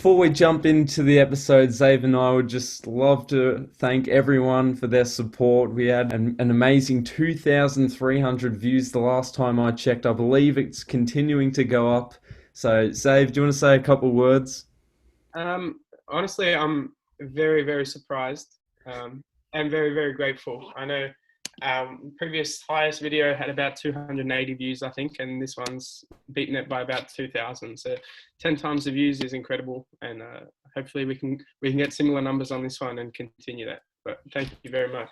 Before we jump into the episode, Zave and I would just love to thank everyone for their support. We had an amazing 2,300 views the last time I checked. I believe it's continuing to go up. So, Zave, do you want to say a couple words? Honestly, I'm very, very surprised and very, very grateful. I know previous highest video had about 280 views, I think, and this one's beaten it by about 2,000. So 10 times the views is incredible, and hopefully we can get similar numbers on this one and continue that. But thank you very much.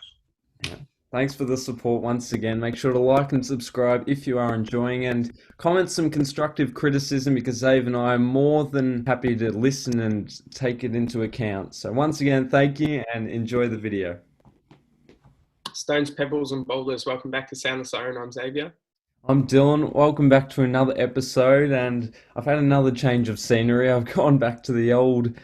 Thanks for the support once again. Make sure to like and subscribe if you are enjoying, and comment some constructive criticism because Zave and I are more than happy to listen and take it into account. So once again, thank you and enjoy the video. Stones, Pebbles, and Boulders. Welcome back to Sound the Siren. I'm Xavier. I'm Dylan. Welcome back to another episode, and I've had another change of scenery. I've gone back to the old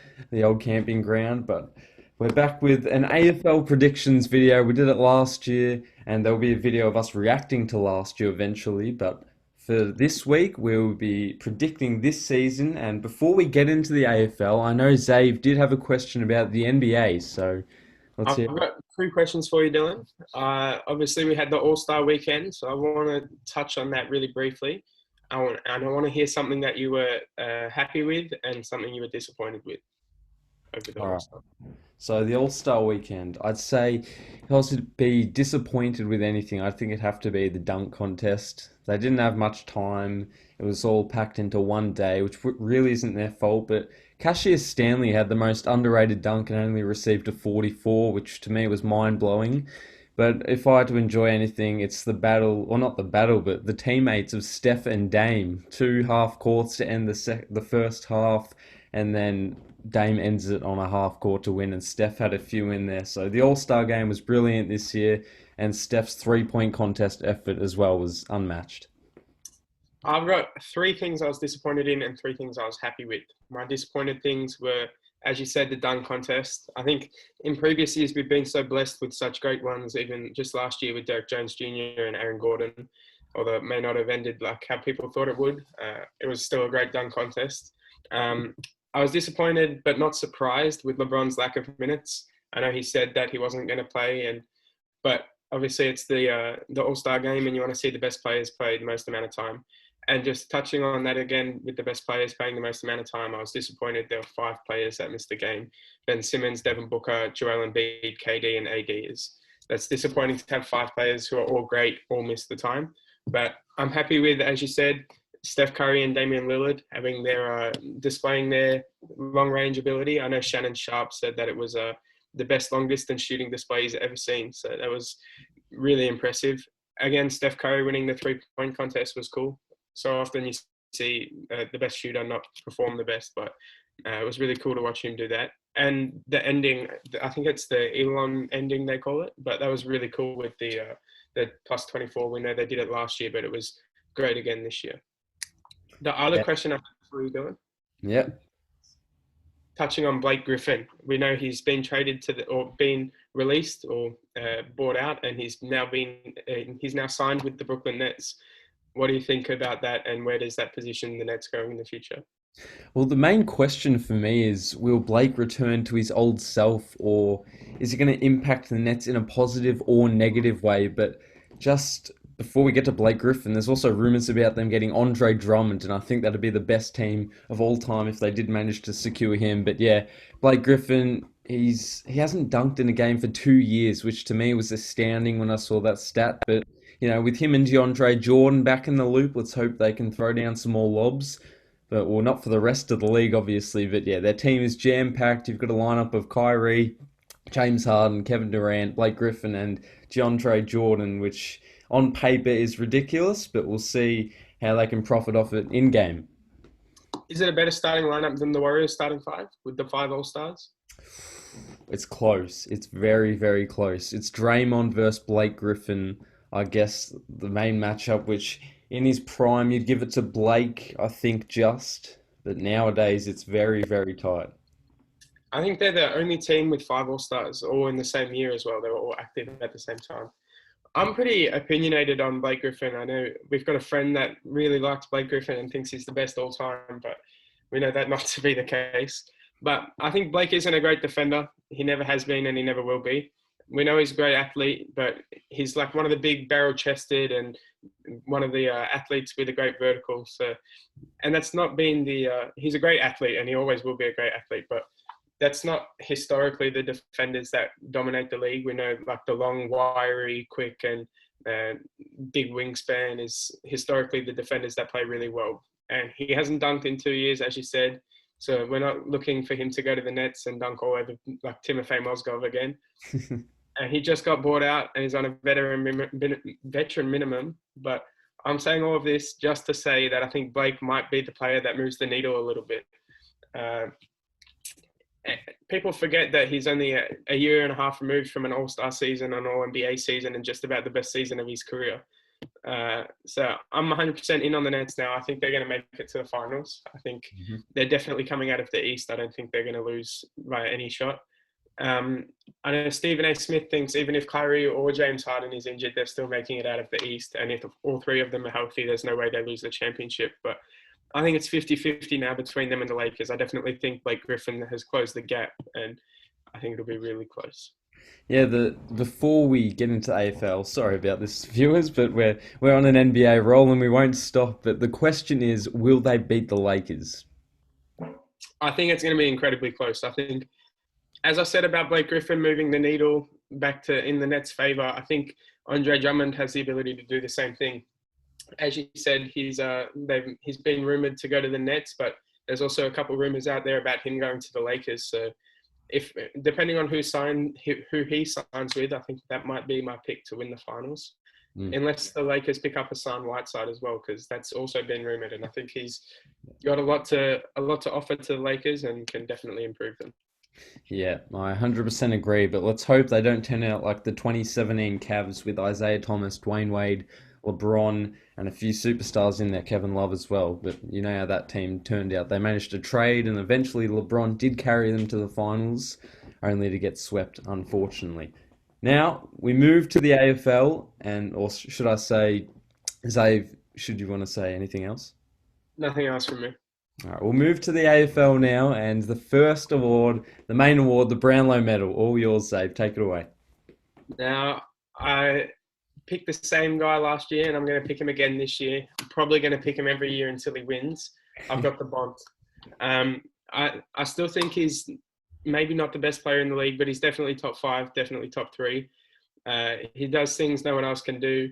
camping ground, but we're back with an AFL predictions video. We did it last year, and there'll be a video of us reacting to last year eventually. But for this week, we'll be predicting this season. And before we get into the AFL, I know Zave did have a question about the NBA, so let's I've hear. got three questions for you, Dylan. Obviously, we had the All-Star weekend, so I want to touch on that really briefly. And I want to hear something that you were happy with and something you were disappointed with over the All right. All-Star. So the All-Star weekend, I'd say if I was to be disappointed with anything, I think it'd have to be the dunk contest. They didn't have much time. It was all packed into one day, which really isn't their fault. But Cassius Stanley had the most underrated dunk and only received a 44, which to me was mind-blowing. But if I had to enjoy anything, it's the battle, or not the battle, but the teammates of Steph and Dame. Two half courts to end the first half, and then Dame ends it on a half court to win, and Steph had a few in there. So the All Star game was brilliant this year, and Steph's 3 point contest effort as well was unmatched. I've got three things I was disappointed in and three things I was happy with. My disappointed things were, as you said, the dunk contest. I think in previous years we've been so blessed with such great ones, even just last year with Derek Jones Jr. and Aaron Gordon, although it may not have ended like how people thought it would. It was still a great dunk contest. Um, I was disappointed but not surprised with LeBron's lack of minutes. I know he said that he wasn't going to play, but obviously it's the All Star game, and you want to see the best players play the most amount of time. And just touching on that again with the best players playing the most amount of time, I was disappointed there were five players that missed the game: Ben Simmons, Devin Booker, Joel Embiid, KD, and AD. That's disappointing to have five players who are all great all miss the time. But I'm happy with, as you said, Steph Curry and Damian Lillard having their displaying their long range ability. I know Shannon Sharp said that it was the best long distance shooting display he's ever seen. So that was really impressive. Again, Steph Curry winning the 3 point contest was cool. So often you see the best shooter not perform the best, but it was really cool to watch him do that. And the ending, I think it's the Elon ending they call it, but that was really cool with the plus 24. We know they did it last year, but it was great again this year. The other Yeah. question I have for you, Dylan, Yep. touching on Blake Griffin, we know he's been traded or been released or bought out, and he's now signed with the Brooklyn Nets. What do you think about that, and where does that position the Nets going in the future? Well, the main question for me is, will Blake return to his old self, or is it going to impact the Nets in a positive or negative way? But just before we get to Blake Griffin, there's also rumors about them getting Andre Drummond, and I think that'd be the best team of all time if they did manage to secure him. But yeah, Blake Griffin, he hasn't dunked in a game for 2 years, which to me was astounding when I saw that stat. But with him and DeAndre Jordan back in the loop, let's hope they can throw down some more lobs. But well, not for the rest of the league, obviously. But yeah, their team is jam packed. You've got a lineup of Kyrie, James Harden, Kevin Durant, Blake Griffin, and DeAndre Jordan, which on paper is ridiculous. But we'll see how they can profit off it in game. Is it a better starting lineup than the Warriors starting five with the five All Stars? It's close. It's very, very close. It's Draymond versus Blake Griffin, I guess, the main matchup, which in his prime you'd give it to Blake, I think, just. But nowadays it's very, very tight. I think they're the only team with five All Stars, all in the same year as well. They were all active at the same time. I'm pretty opinionated on Blake Griffin. I know we've got a friend that really likes Blake Griffin and thinks he's the best all time, but we know that not to be the case. But I think Blake isn't a great defender. He never has been and he never will be. We know he's a great athlete, but he's like one of the big barrel chested and one of the athletes with a great vertical. So, and that's not been he's a great athlete and he always will be a great athlete, but that's not historically the defenders that dominate the league. We know like the long, wiry, quick, and big wingspan is historically the defenders that play really well. And he hasn't dunked in 2 years, as you said. So we're not looking for him to go to the Nets and dunk all over like Timofey Mozgov again. And he just got bought out and he's on a veteran minimum. But I'm saying all of this just to say that I think Blake might be the player that moves the needle a little bit. Uh, People forget that he's only a year and a half removed from an All-Star season, an All-NBA season, and just about the best season of his career. So I'm 100% in on the Nets now. I think they're going to make it to the finals. I think they're definitely coming out of the East. I don't think they're going to lose by any shot. I know Stephen A. Smith thinks even if Kyrie or James Harden is injured, they're still making it out of the East. And if all three of them are healthy, there's no way they lose the championship. But I think it's 50-50 now between them and the Lakers. I definitely think Blake Griffin has closed the gap, and I think it'll be really close. Yeah, before we get into AFL, sorry about this, viewers, but we're on an NBA roll and we won't stop. But the question is, will they beat the Lakers? I think it's going to be incredibly close. I think, as I said about Blake Griffin moving the needle back to in the Nets' favor, I think Andre Drummond has the ability to do the same thing. As you said, he's been rumored to go to the Nets, but there's also a couple of rumors out there about him going to the Lakers. So, if depending on who he signs with, I think that might be my pick to win the finals. Unless the Lakers pick up Hassan Whiteside as well, because that's also been rumored, and I think he's got a lot to offer to the Lakers and can definitely improve them. Yeah, I 100% agree, but let's hope they don't turn out like the 2017 Cavs with Isaiah Thomas, Dwayne Wade, LeBron, and a few superstars in there, Kevin Love as well. But you know how that team turned out. They managed to trade, and eventually LeBron did carry them to the finals, only to get swept, unfortunately. Now, we move to the AFL, and, or should I say, Zave, should you want to say anything else? Nothing else from me. All right, we'll move to the AFL now, and the first award, the main award, the Brownlow Medal. All yours, Zave. Take it away. Now, I picked the same guy last year, and I'm going to pick him again this year. I'm probably going to pick him every year until he wins. I've got the Bont. I still think he's maybe not the best player in the league, but he's definitely top five, definitely top three. He does things no one else can do.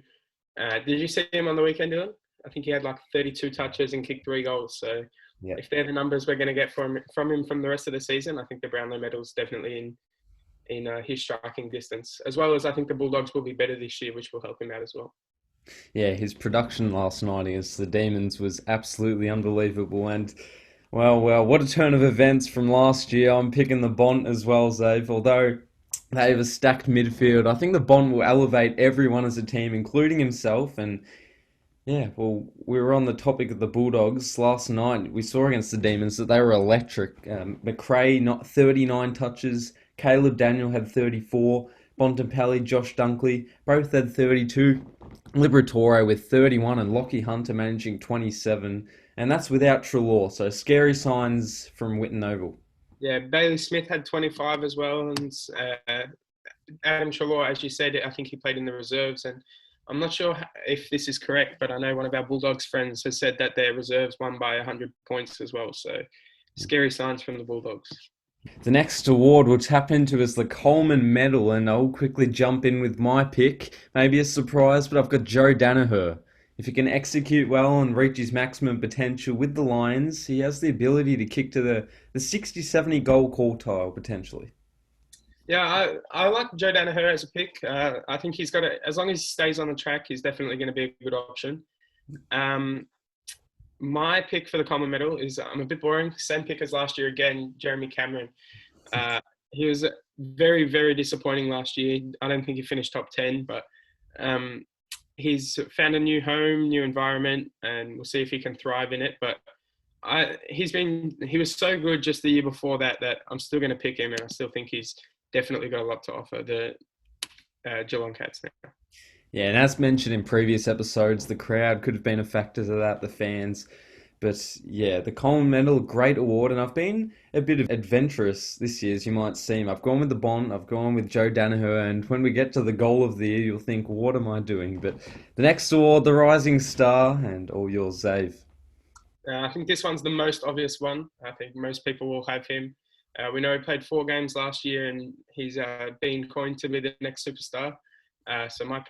Did you see him on the weekend, Dylan? I think he had like 32 touches and kicked 3 goals. So if they're the numbers we're going to get from him from the rest of the season, I think the Brownlow medal is definitely in his striking distance, as well as I think the Bulldogs will be better this year, which will help him out as well. Yeah, his production last night against the Demons was absolutely unbelievable. And, well, what a turn of events from last year. I'm picking the Bont as well, Zave. Although they have a stacked midfield, I think the Bont will elevate everyone as a team, including himself. And yeah, well, we were on the topic of the Bulldogs last night. We saw against the Demons that they were electric. McRae, not 39 touches. Caleb Daniel had 34. Bontempelli, Josh Dunkley, both had 32. Liberatore with 31 and Lockie Hunter managing 27. And that's without Trelaw, so scary signs from Witten Oval. Yeah, Bailey Smith had 25 as well. And Adam Trelaw, as you said, I think he played in the reserves. And I'm not sure if this is correct, but I know one of our Bulldogs friends has said that their reserves won by 100 points as well. So scary signs from the Bulldogs. The next award we'll tap into is the Coleman Medal, and I'll quickly jump in with my pick. Maybe a surprise, but I've got Joe Danaher. If he can execute well and reach his maximum potential with the Lions, he has the ability to kick to the 60-70 goal quartile, potentially. Yeah, I like Joe Danaher as a pick. I think he's got as long as he stays on the track, he's definitely going to be a good option. My pick for the Coleman medal is, I'm a bit boring, same pick as last year again, Jeremy Cameron. He was very, very disappointing last year. I don't think he finished top 10, but he's found a new home, new environment, and we'll see if he can thrive in it. But he was so good just the year before that I'm still going to pick him, and I still think he's definitely got a lot to offer the Geelong Cats now. Yeah, and as mentioned in previous episodes, the crowd could have been a factor to that, the fans. But yeah, the Coleman Medal, great award, and I've been a bit of adventurous this year, as you might seem. I've gone with the Bond, I've gone with Joe Danaher, and when we get to the goal of the year, you'll think, what am I doing? But the next award, the Rising Star, and all yours, Zave. I think this one's the most obvious one. I think most people will have him. We know he played 4 games last year, and he's been coined to be the next superstar. So my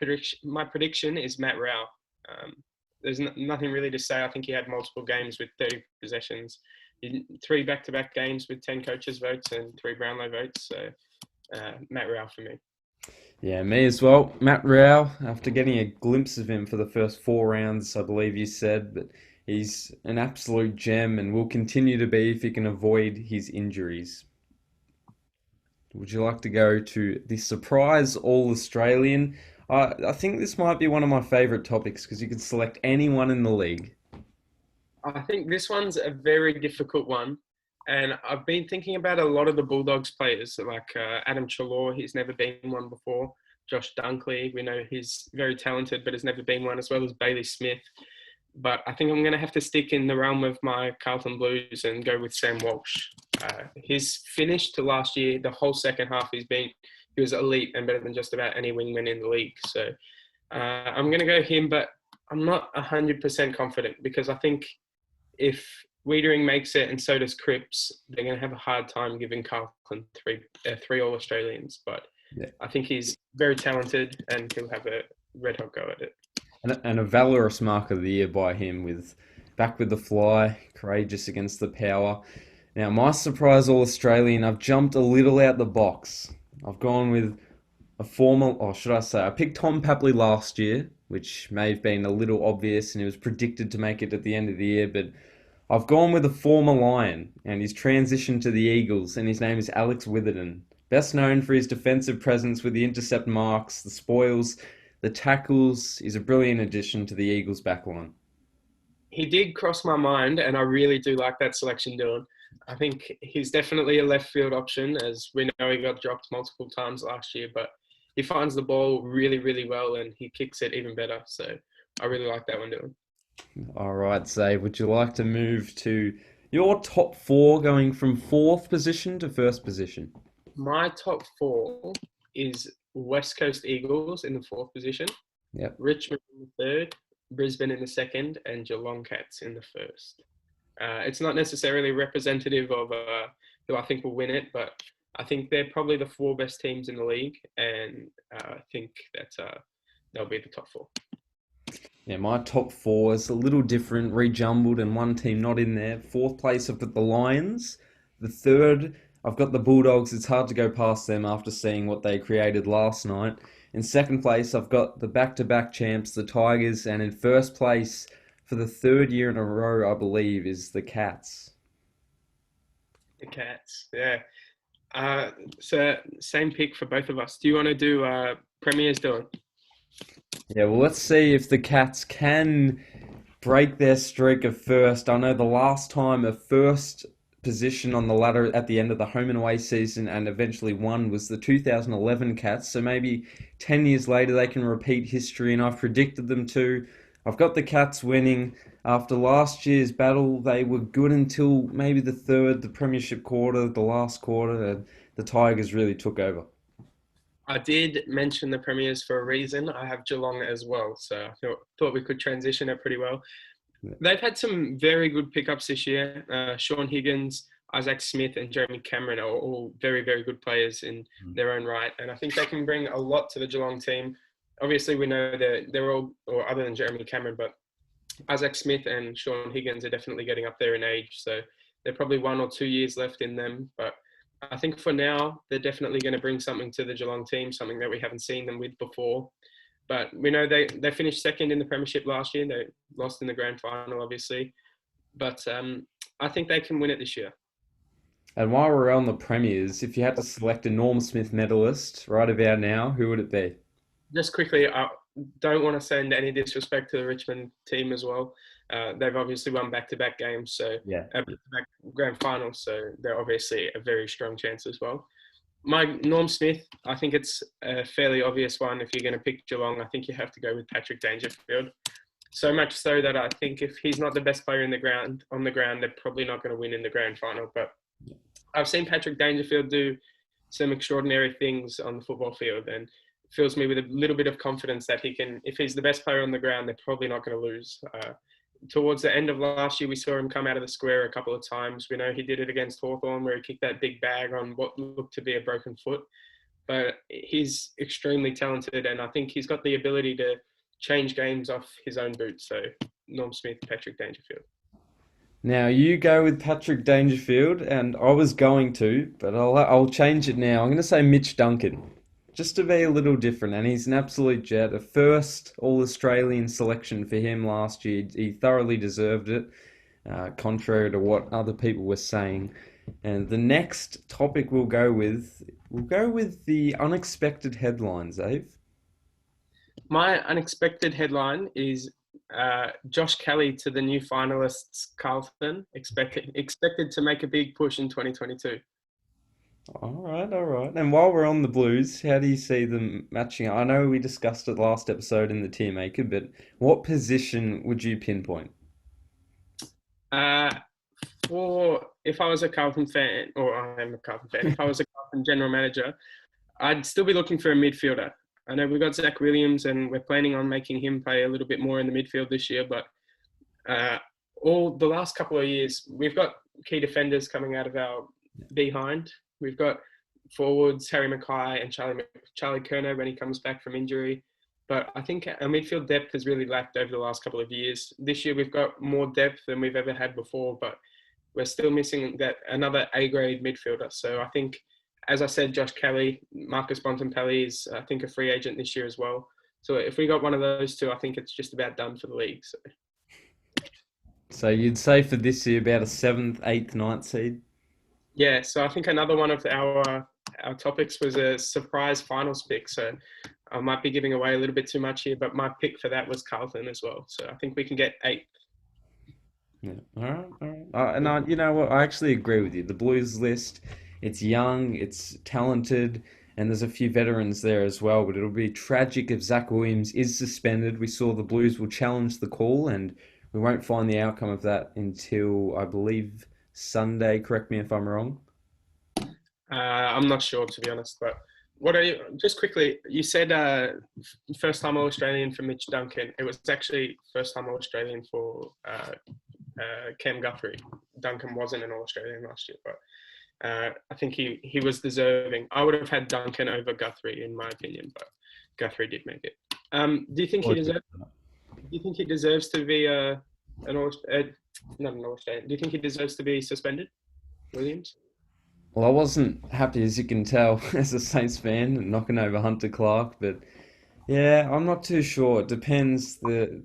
prediction is Matt Rao. Um, there's nothing really to say. I think he had multiple games with 30 possessions, 3 back-to-back games with 10 coaches' votes and 3 Brownlow votes. So Matt Rao for me. Yeah, me as well. Matt Rao, after getting a glimpse of him for the first 4 rounds, I believe you said, but he's an absolute gem and will continue to be if he can avoid his injuries. Would you like to go to the surprise All Australian? I think this might be one of my favourite topics because you can select anyone in the league. I think this one's a very difficult one. And I've been thinking about a lot of the Bulldogs players, like Adam Chalor, he's never been one before. Josh Dunkley, we know he's very talented, but has never been one, as well as Bailey Smith. But I think I'm going to have to stick in the realm of my Carlton Blues and go with Sam Walsh. His finish to last year, the whole second half, he was elite and better than just about any wingman in the league. So I'm going to go him, but I'm not 100% confident because I think if Wiedering makes it and so does Cripps, they're going to have a hard time giving Carlton three All Australians. But Yeah. I think he's very talented and he'll have a red hot go at it. And a valorous mark of the year by him with back with the fly, courageous against the power. Now, my surprise All Australian, I've jumped a little out the box. I've gone with a former, or should I say, I picked Tom Papley last year, which may have been a little obvious, and he was predicted to make it at the end of the year, but I've gone with a former Lion, and he's transitioned to the Eagles, and his name is Alex Witherden. Best known for his defensive presence with the intercept marks, the spoils, the tackles. He's a brilliant addition to the Eagles' backline. He did cross my mind, and I really do like that selection, Dylan. I think he's definitely a left field option, as we know he got dropped multiple times last year, but he finds the ball really, really well and he kicks it even better. So I really like that one, Dylan. All right, Zay, would you like to move to your top four going from fourth position to first position? My top four is West Coast Eagles in the fourth position, Yep. Richmond in the third, Brisbane in the second, and Geelong Cats in the first. It's not necessarily representative of who I think will win it, but I think they're probably the 4 best teams in the league, and I think that they'll be the top four. Yeah, my top four is a little different, rejumbled, and one team not in there. Fourth place, I've got the Lions. The third, I've got the Bulldogs. It's hard to go past them after seeing what they created last night. In second place, I've got the back-to-back champs, the Tigers. And in first place, for the third year in a row, I believe, is the Cats. The Cats, yeah. So same pick for both of us. Do you want to do premiers, Dylan? Yeah, well, let's see if the Cats can break their streak of first. I know the last time a first position on the ladder at the end of the home and away season and eventually won was the 2011 Cats. So maybe 10 years later they can repeat history, and I've predicted them to. I've got the Cats winning. After last year's battle, they were good until maybe the third, the Premiership quarter, the last quarter, and the Tigers really took over. I did mention the premiers for a reason. I have Geelong as well, so I thought we could transition it pretty well. Yeah. They've had some very good pickups this year. Sean Higgins, Isaac Smith, and Jeremy Cameron are all very, very good players in their own right, and I think they can bring a lot to the Geelong team. Obviously, we know that they're all, or other than Jeremy Cameron, but Isaac Smith and Sean Higgins are definitely getting up there in age, so they're probably 1 or 2 years left in them. But I think for now, they're definitely going to bring something to the Geelong team, something that we haven't seen them with before. But we know they finished second in the Premiership last year. They lost in the grand final, obviously. But I think they can win it this year. And while we're on the Premiers, if you had to select a Norm Smith medalist right about now, who would it be? Just quickly, I don't want to send any disrespect to the Richmond team as well. They've obviously won back-to-back games, so Yeah. back-to-back grand finals, so they're obviously a very strong chance as well. My Norm Smith, I think it's a fairly obvious one. If you're going to pick Geelong, I think you have to go with Patrick Dangerfield. So much so that I think if he's not the best player in the ground on the ground, they're probably not going to win in the grand final. But I've seen Patrick Dangerfield do some extraordinary things on the football field, and it fills me with a little bit of confidence that he can. If he's the best player on the ground, they're probably not going to lose. Towards the end of last year, we saw him come out of the square a couple of times. We know he did it against Hawthorn, where he kicked that big bag on what looked to be a broken foot. But he's extremely talented, and I think he's got the ability to change games off his own boots. So Norm Smith, Patrick Dangerfield. Now you go with Patrick Dangerfield, and I was going to, but I'll change it now. I'm going to say Mitch Duncan, just to be a little different. And he's an absolute jet, a first All Australian selection for him last year. He thoroughly deserved it, contrary to what other people were saying. And the next topic we'll go with the unexpected headlines, Ave. My unexpected headline is Josh Kelly to the new finalists Carlton, expected to make a big push in 2022. All right, all right. And while we're on the Blues, how do you see them matching? I know we discussed it last episode in the tier maker, but what position would you pinpoint? Uh, for if I was a Carlton fan, or I am a Carlton fan, if I was a Carlton general manager, I'd still be looking for a midfielder. I know we've got Zach Williams, and we're planning on making him play a little bit more in the midfield this year. But uh, all the last couple of years, we've got key defenders coming out of our behind. We've got forwards Harry Mackay and Charlie Curnow when he comes back from injury. But I think our midfield depth has really lacked over the last couple of years. This year we've got more depth than we've ever had before, but we're still missing that another A grade midfielder. So I think, as I said, Josh Kelly, Marcus Bontempelli is I think a free agent this year as well. So if we got one of those two, I think it's just about done for the league. So So you'd say for this year about a seventh, eighth, ninth seed? yeah, so I think another one of our topics was a surprise finals pick. So I might be giving away a little bit too much here, but my pick for that was Carlton as well. So I think we can get eight. Yeah. All right, all right. And you know what? I actually agree with you. The Blues list, it's young, it's talented, and there's a few veterans there as well. But it'll be tragic if Zach Williams is suspended. We saw the Blues will challenge the call, and we won't find the outcome of that until I believe Sunday. Correct me if I'm wrong. I'm not sure, to be honest, but what are you, just quickly, you said first time All Australian for Mitch Duncan. It was actually first time All Australian for Cam Guthrie. Duncan wasn't an All Australian last year, but I think he was deserving. I would have had Duncan over Guthrie in my opinion, but Guthrie did make it. Do you think he deserves? Do you think he deserves to be not an All Australian? Do you think he deserves to be suspended, Williams? Well, I wasn't happy, as you can tell, as a Saints fan, knocking over Hunter Clark, but yeah, I'm not too sure. It depends. The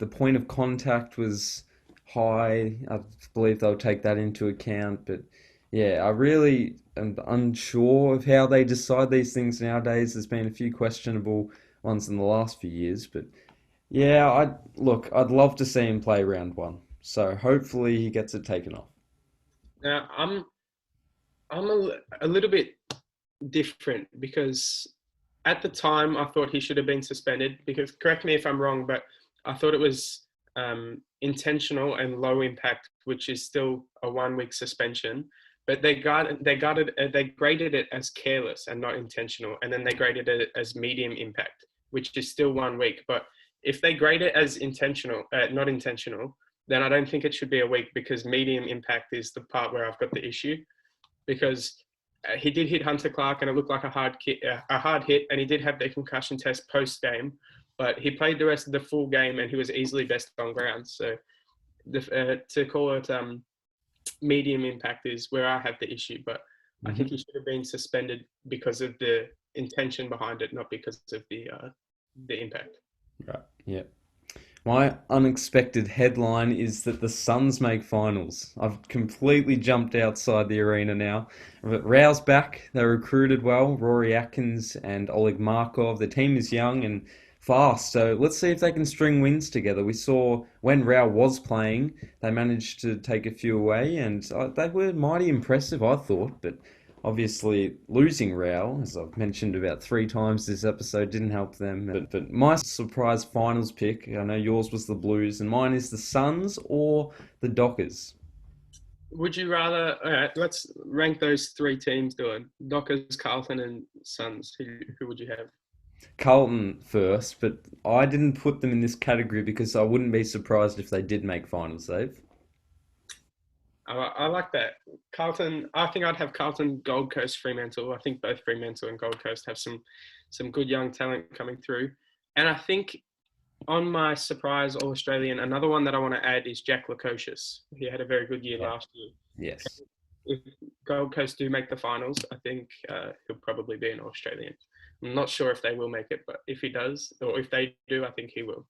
point of contact was high. I believe they'll take that into account, but yeah, I really am unsure of how they decide these things nowadays. There's been a few questionable ones in the last few years, but yeah, I'd love to see him play round one. So hopefully he gets it taken off. Now I'm a little bit different because at the time I thought he should have been suspended because correct me if I'm wrong, but I thought it was intentional and low impact, which is still a 1 week suspension. But they graded it as careless and not intentional, and then they graded it as medium impact, which is still 1 week. But if they grade it as intentional, not intentional, then I don't think it should be a week because medium impact is the part where I've got the issue because he did hit Hunter Clark and it looked like a hard hit, and he did have the concussion test post game, but he played the rest of the full game and he was easily best on ground. So to call it medium impact is where I have the issue, but I think he should have been suspended because of the intention behind it, not because of the impact. Right. Yeah. My unexpected headline is that the Suns make finals. I've completely jumped outside the arena now. But Rao's back. They recruited well. Rory Atkins and Oleg Markov. The team is young and fast. So let's see if they can string wins together. We saw when Rao was playing, they managed to take a few away, and they were mighty impressive, I thought. But Obviously, losing Real, as I've mentioned about three times this episode, didn't help them. But my surprise finals pick, I know yours was the Blues, and mine is the Suns or the Dockers. Would you rather? All right, let's rank those three teams. Doing Dockers, Carlton, and Suns. Who would you have? Carlton first, but I didn't put them in this category because I wouldn't be surprised if they did make finals, Dave. I like that. Carlton. I think I'd have Carlton, Gold Coast, Fremantle. I think both Fremantle and Gold Coast have some good young talent coming through. And I think on my surprise All Australian, another one that I want to add is Jack Lukosius. He had a very good year Yeah. last year. Yes. If Gold Coast do make the finals, I think he'll probably be an Australian. I'm not sure if they will make it, but if he does, or if they do, I think he will.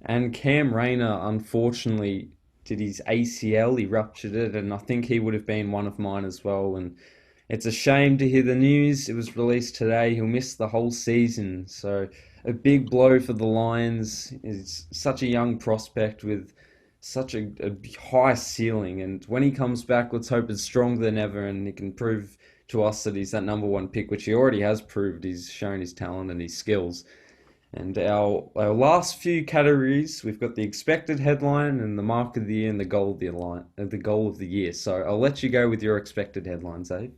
And Cam Rayner, unfortunately, did his ACL. He ruptured it, and I think he would have been one of mine as well. And it's a shame to hear the news. It was released today. He'll miss the whole season. So a big blow for the Lions. He's such a young prospect with such a high ceiling. And when he comes back, let's hope it's stronger than ever and he can prove to us that he's that number one pick, which he already has proved. He's shown his talent and his skills. And our last few categories, we've got the expected headline and the mark of the year and the goal of the goal of the year. So I'll let you go with your expected headlines, eh?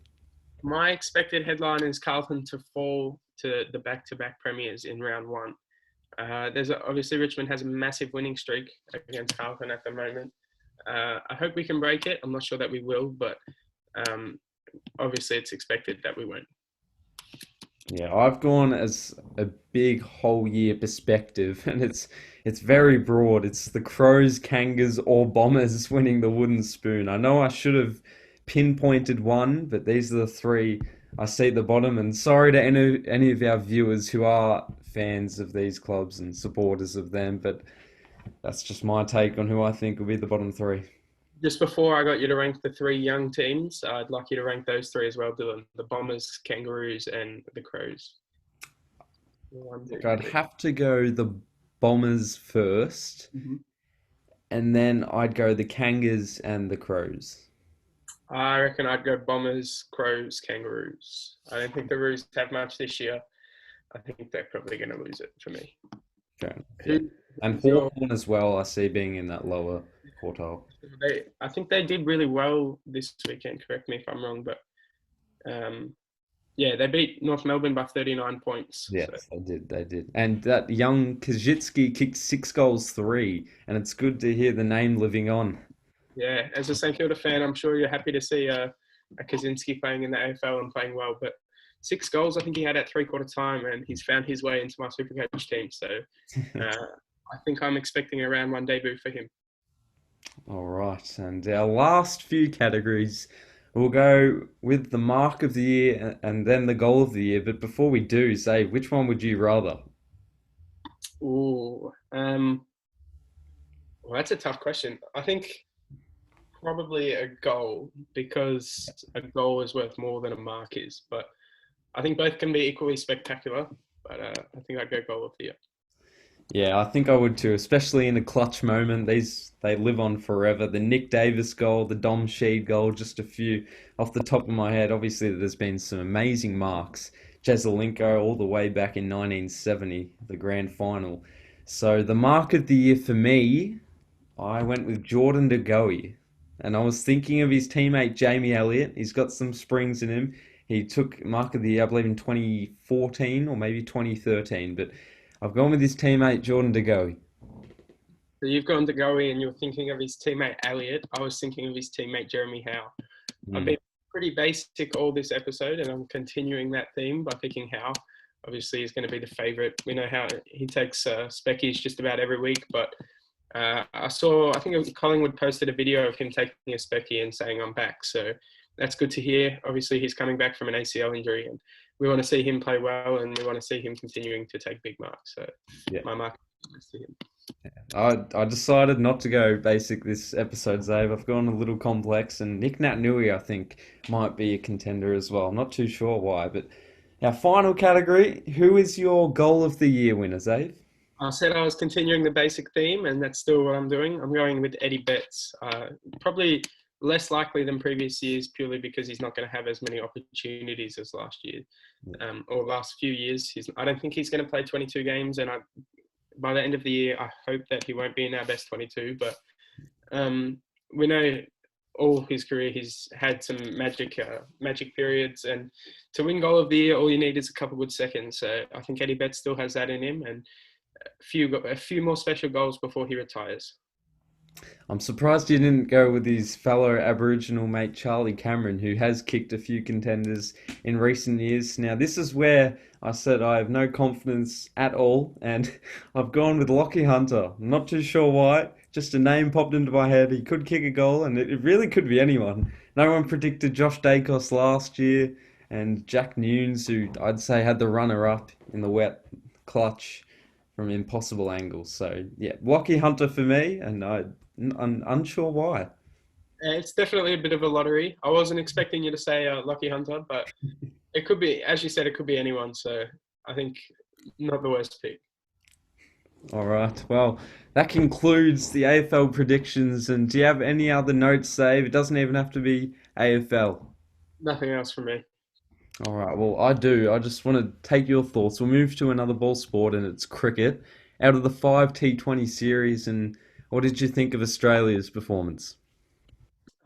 My expected headline is Carlton to fall to the back-to-back premiers in round one. Obviously Richmond has a massive winning streak against Carlton at the moment. I hope we can break it. I'm not sure that we will, but um, obviously it's expected that we won't. Yeah, I've gone as a big whole year perspective, and it's very broad. It's the Crows, Kangas, or Bombers winning the wooden spoon. I know I should have pinpointed one, but these are the three I see at the bottom. And sorry to any of our viewers who are fans of these clubs and supporters of them, but that's just my take on who I think will be the bottom three. Just before I got you to rank the three young teams, I'd like you to rank those three as well, Dylan. The Bombers, Kangaroos, and the Crows. One, two, Look, I'd three. have to go the Bombers first, Mm-hmm. and then I'd go the Kangas and the Crows. I reckon I'd go Bombers, Crows, Kangaroos. I don't think the Roos have much this year. I think they're probably going to lose it for me. Okay. Yeah. Who, And who's your? Hawthorn as well, I see being in that lower quartile. I think they did really well this weekend. Correct me if I'm wrong, but um, yeah, they beat North Melbourne by 39 points. So Yes, they did. They did. And that young Kajitsky kicked 6 goals, three, and it's good to hear the name living on. yeah, as a St Kilda fan, I'm sure you're happy to see a Kaczynski playing in the AFL and playing well. But 6 goals, I think he had at three-quarter time, and he's found his way into my Supercoach team. So I think I'm expecting a round one debut for him. All right. And our last few categories, we'll go with the mark of the year and then the goal of the year. But before we do, say, which one would you rather? Ooh, well, that's a tough question. I think probably a goal because a goal is worth more than a mark is. But I think both can be equally spectacular. But I think I'd go goal of the year. Yeah, I think I would too, especially in a clutch moment. These they live on forever. The Nick Davis goal, the Dom Sheed goal, just a few off the top of my head. Obviously, there's been some amazing marks. Jezelenko all the way back in 1970, the grand final. So the mark of the year for me, I went with Jordan De Goey. And I was thinking of his teammate Jamie Elliott. He's got some springs in him. He took mark of the year, I believe, in 2014 or maybe 2013. But I've gone with his teammate Jordan De Goey. So you've gone to Goey and you're thinking of his teammate Elliot. I was thinking of his teammate Jeremy Howe. I've Mm. been pretty basic all this episode, and I'm continuing that theme by picking Howe. Obviously, he's going to be the favourite. We know how he takes speckies just about every week, but I think it was Collingwood posted a video of him taking a specky and saying, I'm back. So that's good to hear. Obviously, he's coming back from an ACL injury, and we want to see him play well, and we want to see him continuing to take big marks. So Yeah. my mark is to him. I decided not to go basic this episode, Zave. I've gone a little complex, and Nick Nui, I think, might be a contender as well. I'm not too sure why, but our final category, who is your goal of the year winner, Zave? I said I was continuing the basic theme, and that's still what I'm doing. I'm going with Eddie Betts. Probably less likely than previous years purely because he's not going to have as many opportunities as last year or last few years. I don't think he's going to play 22 games, and by the end of the year, I hope that he won't be in our best 22. But we know all his career he's had some magic periods, and to win goal of the year, all you need is a couple good seconds. So I think Eddie Betts still has that in him, and a few more special goals before he retires. I'm surprised you didn't go with his fellow Aboriginal mate Charlie Cameron, who has kicked a few contenders in recent years. Now, this is where I said I have no confidence at all, and I've gone with Lockie Hunter. I'm not too sure why. Just a name popped into my head. He could kick a goal, and it really could be anyone. No one predicted Josh Dacos last year, and Jack Nunes, who I'd say had the runner up in the wet clutch from impossible angles. So, yeah, Lockie Hunter for me, and I'm unsure why. It's definitely a bit of a lottery. I wasn't expecting you to say Lucky Hunter, but it could be, as you said, it could be anyone. So I think not the worst pick. All right. Well, that concludes the AFL predictions. And do you have any other notes, Dave? It doesn't even have to be AFL. Nothing else from me. All right. Well, I do. I just want to take your thoughts. We'll move to another ball sport, and it's cricket. Out of the five T20 series, and what did you think of Australia's performance?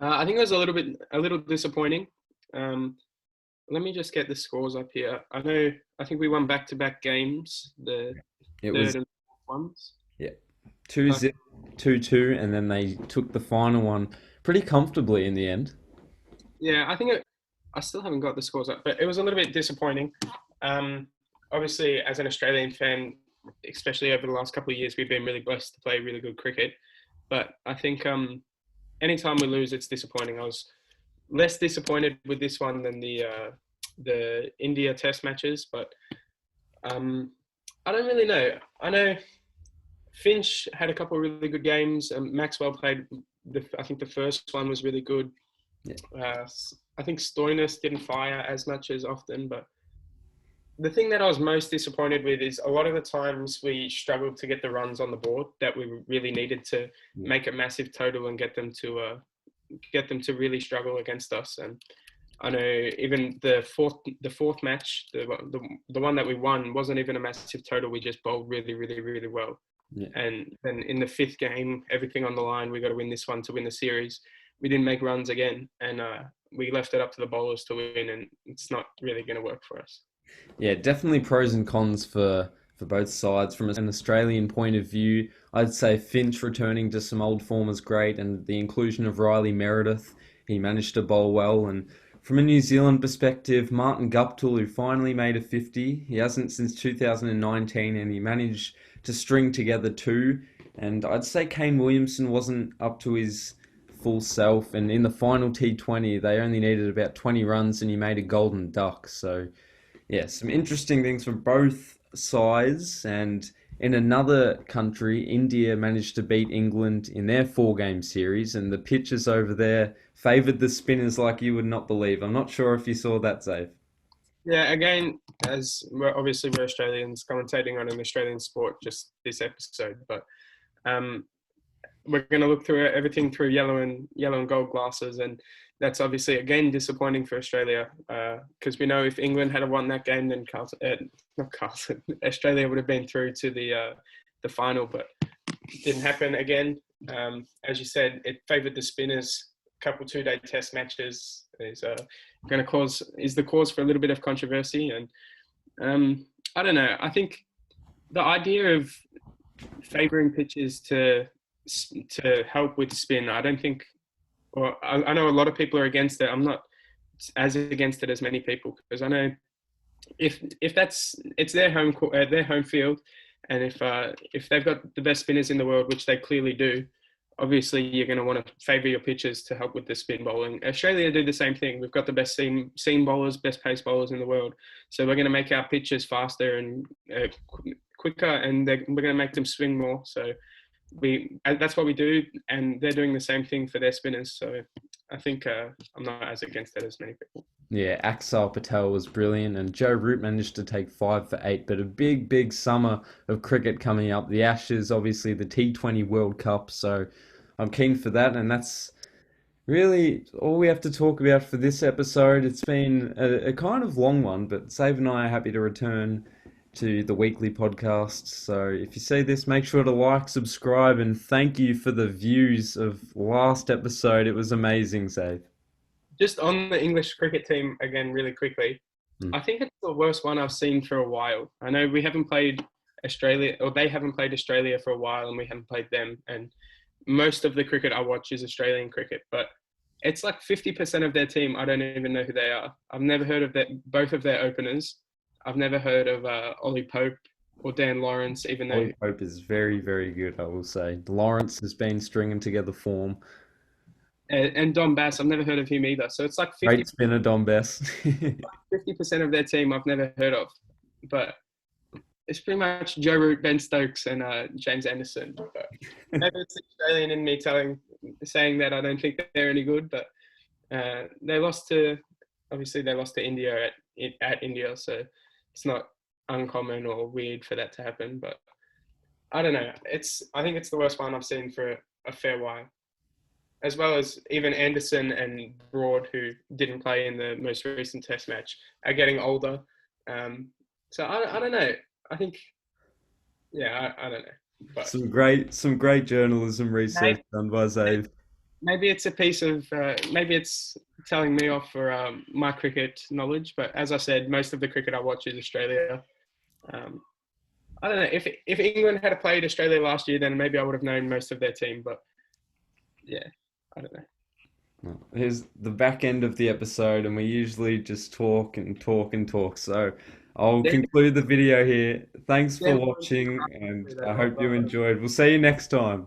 I think it was a little disappointing. Um, Let me just get the scores up here. I think we won back-to-back games, the It third was, and fourth ones. yeah, 2-0, 2-2, and then they took the final one pretty comfortably in the end. Yeah, I still haven't got the scores up, but it was a little bit disappointing. Um, Obviously, as an Australian fan, especially over the last couple of years, we've been really blessed to play really good cricket. But I think anytime we lose, it's disappointing. I was less disappointed with this one than the India Test matches, but um, I don't really know. I know Finch had a couple of really good games. Maxwell played. I think the first one was really good. Yeah. I think Stoinis didn't fire as much as often, but the thing that I was most disappointed with is a lot of the times we struggled to get the runs on the board that we really needed to make a massive total and get them to really struggle against us. And I know even the fourth match, the one that we won wasn't even a massive total. We just bowled really, really, really well. Yeah. And then in the fifth game, everything on the line. We got to win this one to win the series. We didn't make runs again, and we left it up to the bowlers to win, and it's not really going to work for us. Yeah, definitely pros and cons for both sides. From an Australian point of view, I'd say Finch returning to some old form is great, and the inclusion of Riley Meredith, he managed to bowl well. And from a New Zealand perspective, Martin Guptill, who finally made a 50, he hasn't since 2019, and he managed to string together two. And I'd say Kane Williamson wasn't up to his full self, and in the final T20, they only needed about 20 runs, and he made a golden duck. So yeah, some interesting things from both sides. And in another country, India managed to beat England in their four-game series, and the pitches over there favoured the spinners like you would not believe. I'm not sure if you saw that, Zave. Yeah, again, as we're Australians commentating on an Australian sport just this episode, but um, we're going to look through everything through yellow and gold glasses, and that's obviously again disappointing for Australia because we know if England had won that game, then not Carlton, Australia would have been through to the final, but it didn't happen again. As you said, it favoured the spinners. A couple 2-day Test matches is the cause for a little bit of controversy, and I don't know. I think the idea of favouring pitches to help with spin, I don't think, or I know a lot of people are against it. I'm not as against it as many people because I know if that's it's their home field, and if they've got the best spinners in the world, which they clearly do, obviously you're going to want to favour your pitches to help with the spin bowling. Australia do the same thing. We've got the best seam bowlers, best pace bowlers in the world, so we're going to make our pitches faster and quicker, and we're going to make them swing more. So that's what we do, and they're doing the same thing for their spinners. So I think I'm not as against that as many people. Yeah, Axar Patel was brilliant, and Joe Root managed to take 5 for 8. But a big, big summer of cricket coming up. The Ashes, obviously the T20 World Cup. So I'm keen for that, and that's Really, all we have to talk about for this episode, it's been a kind of long one, but Save and I are happy to return to the weekly podcasts. So if you see this, make sure to like, subscribe, and thank you for the views of last episode. It was amazing, Save. Just on the English cricket team again, really quickly. Mm. I think it's the worst one I've seen for a while. I know we haven't played Australia, or they haven't played Australia for a while, and we haven't played them. And most of the cricket I watch is Australian cricket, but it's like 50% of their team. I don't even know who they are. I've never heard of both of their openers. I've never heard of Ollie Pope or Dan Lawrence, even though Ollie Pope is very, very good, I will say. Lawrence has been stringing together form. and Don Bass. I've never heard of him either. So it's like Great spinner, Dom Bess. 50% of their team I've never heard of. But it's pretty much Joe Root, Ben Stokes, and James Anderson. But maybe it's Australian in me saying that I don't think they're any good. But they lost to, obviously they lost to India at India, so it's not uncommon or weird for that to happen. But I don't know. I think it's the worst one I've seen for a fair while, as well as even Anderson and Broad, who didn't play in the most recent Test match, are getting older. So I don't know. I think, yeah, I don't know, but Some great journalism research maybe, done by Zave. maybe it's a piece of maybe it's telling me off for my cricket knowledge. But as I said, most of the cricket I watch is Australia. Um, I don't know if England had played Australia last year, then maybe I would have known most of their team. But yeah, I don't know. Well, here's the back end of the episode, and we usually just talk and talk and talk. So I'll Yeah, conclude the video here. Thanks for yeah, watching, and that. I hope you enjoyed. We'll see you next time.